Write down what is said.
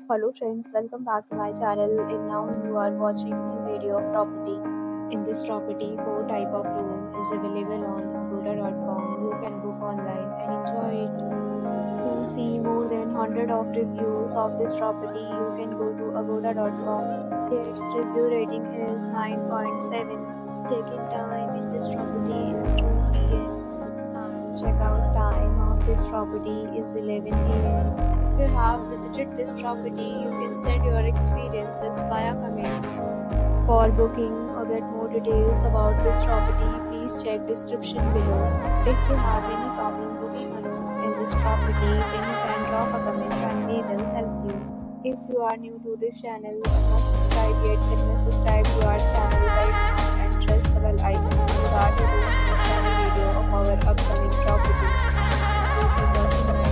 Hello friends, welcome back to my channel and now you are watching new video of property. In this property, 4 type of room is available on agoda.com. You can book online and enjoy it. To see more than 100 of reviews of this property, you can go to agoda.com. Its review rating is 9.7. Check-in time in this property is 2 p.m. and check-out time of this property is 11 a.m. If you have visited this property, you can send your experiences via comments. For booking or get more details about this property, please check description below. If you have any problem booking a room in this property, then you can drop a comment and we will help you. If you are new to this channel or not subscribed yet, then must subscribe to our channel right now and press the bell icon so that you don't miss any video of our upcoming property. Thank you for watching.